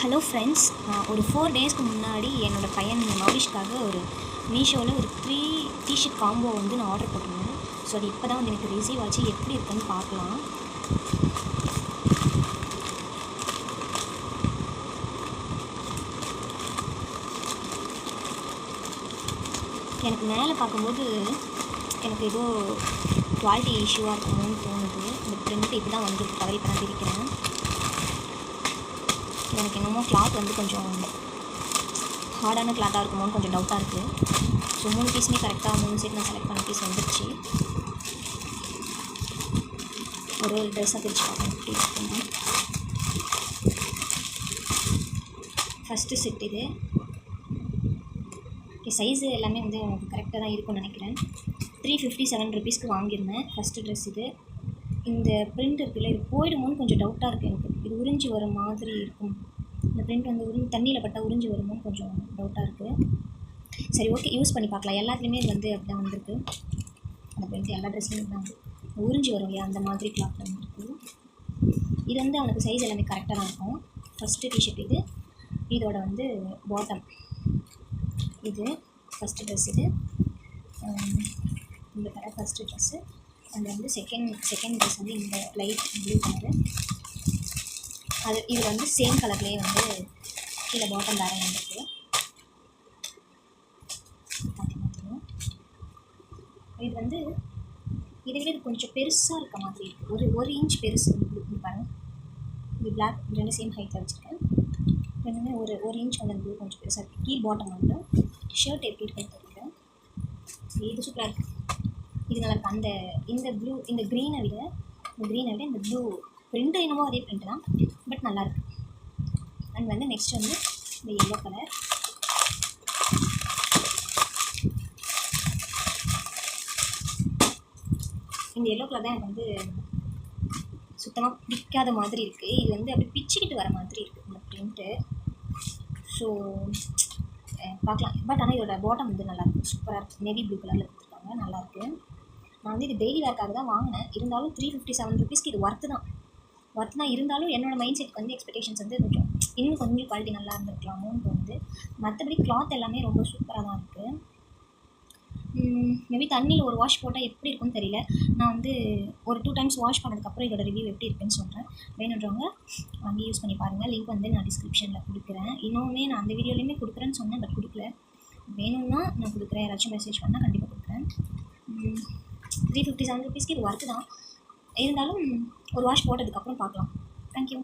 Hello friends, ஒரு 4 டேஸ்க்கு முன்னாடி என்னோடய பையன் மௌரிஷ்காக ஒரு மீஷோவில் ஒரு 3 டிஷர்ட் காம்போ வந்து நான் ஆர்டர் போட்டிருந்தேன். ஸோ அது இப்போ தான் வந்து எனக்கு ரிசீவ் ஆச்சு. எப்படி இருக்குன்னு பார்க்கலாம். எனக்கு மேலே பார்க்கும்போது எனக்கு ஏதோ குவாலிட்டி இஷ்யூவாக இருக்குமோன்னு தோணுது. இந்த பிரிண்ட் இப்படி தான் வந்துருக்கு. கவர் இப்போ நான் பிரிக்கிறேன். எனக்கு என்னமோ கிளாத் வந்து கொஞ்சம் ஹார்டான கிளாத்தாக இருக்குமோன்னு கொஞ்சம் டவுட்டாக இருக்குது. ஸோ 3 பீஸுமே கரெக்டாக 3 செட் நான் செலக்ட் பண்ண பீஸ் வந்துடுச்சு. ஒரு ட்ரெஸ்ஸாக பிரித்து பார்க்கணும் எப்படி இருக்குன்னு. ஃபஸ்ட்டு செட் இது. சைஸு எல்லாமே வந்து எனக்கு கரெக்டாக தான் இருக்கும்னு நினைக்கிறேன். 357 ருபீஸ்க்கு வாங்கியிருந்தேன் ஃபஸ்ட்டு ட்ரெஸ் இது. இந்த பிரிண்ட் இருக்குல்ல, இது போயிடுமோன்னு கொஞ்சம் டவுட்டாக இருக்குது எனக்கு. இது உறிஞ்சி வர மாதிரி இருக்கும். இந்த பிரிண்ட் வந்து தண்ணியில் பட்டால் உறிஞ்சி வருமோன்னு கொஞ்சம் டவுட்டாக இருக்குது. சரி, ஓகே, யூஸ் பண்ணி பார்க்கலாம். எல்லாத்துலேயுமே இது வந்து அப்படி தான் வந்திருக்கு. அந்த பிரிண்ட் எல்லா ட்ரெஸ்லையும் தான் உறிஞ்சி வரும் இல்லையா, அந்த மாதிரி கிளாத் வந்துருக்கு. இது வந்து அவனுக்கு சைஸ் எல்லாமே கரெக்டாக தான் இருக்கும். ஃபஸ்ட்டு டிஷர்ட் இது. இதோட வந்து பாட்டம் இது. ஃபஸ்ட்டு ட்ரெஸ் இது. இந்த கலர் ஃபஸ்ட்டு ட்ரெஸ்ஸு. அண்ட் வந்து செகண்ட் ட்ரெஸ் வந்து இந்த லைட் ப்ளூ கலரு. அது இது வந்து சேம் கலர்லேயே வந்து கீழே பாட்டம் வேறு வந்துருக்கு. இது வந்து இதை விட இது கொஞ்சம் பெருசாக இருக்க மாதிரி இருக்குது. ஒரு இன்ச் பெருசு. இது பாருங்கள், இது பிளாக் ரெண்டு சேம் ஹைட்டில் வச்சுருக்கேன். ரெண்டுமே ஒரு இன்ச் வந்து ப்ளூ கொஞ்சம் பெருசாக இருக்குது. கீழ் பாட்டம் வந்து ஷர்ட் எப்படி இருக்குன்னு தெரியும். இது சூப்பராக இருக்குது. இது நல்லா இருக்குது. இந்த ப்ளூ இந்த க்ரீனை விட இந்த ப்ளூ பிரிண்ட்டு என்னவோ அதே பிரிண்ட் தான், பட் நல்லாயிருக்கு. அண்ட் வந்து நெக்ஸ்ட் வந்து இந்த எல்லோ கலர். இந்த எல்லோ கலர் தான் எனக்கு வந்து சுத்தமாக பிடிக்காத மாதிரி இருக்குது. இது வந்து அப்படி பிச்சுக்கிட்டு வர மாதிரி இருக்குது இந்த பிரிண்ட்டு. ஸோ பார்க்கலாம். பட் ஆனால் இதோட பாட்டம் வந்து நல்லாயிருக்கு, சூப்பராக இருக்குது. நேவி ப்ளூ கலரில் கொடுத்துருக்காங்க, நல்லாயிருக்கு. நான் வந்து இது டெய்லி வேர்க்காக தான் வாங்கினேன். இருந்தாலும் 357 ருபீஸ்க்கு இது ஒர்த்து தான் இருந்தாலும் என்னோடய மைண்ட் செட்க்கு வந்து எக்ஸ்பெக்டேஷன்ஸ் வந்து இன்னும் கொஞ்சம் குவாலிட்டி நல்லா இருந்திருக்கலாமோன்னு தோணுது. மற்றபடி கிளாத் எல்லாமே ரொம்ப சூப்பராக தான் இருக்குது. மேபி தண்ணியில் ஒரு வாஷ் போட்டால் எப்படி இருக்குன்னு தெரியல. நான் வந்து ஒரு 2 டைம்ஸ் வாஷ் பண்ணதுக்கப்புறம் இதோட ரிவ்யூ எப்படி இருக்குன்னு சொல்கிறேன். வேணுன்றவங்க வாங்கி யூஸ் பண்ணி பாருங்கள். லிங்க் வந்து நான் டிஸ்கிரிப்ஷனில் கொடுக்குறேன். இன்னுமே நான் அந்த வீடியோலையுமே கொடுக்குறேன்னு சொன்னேன், பட் கொடுக்கல. வேணும்னா நான் கொடுக்குறேன். யாராச்சும் மெசேஜ் பண்ணால் கண்டிப்பாக கொடுக்குறேன். 357 ருபீஸ்க்கு இது ஒர்த்து தான். இருந்தாலும் ஒரு வாஷ் போட்டதுக்கப்புறம் பார்க்கலாம். தேங்க்யூ.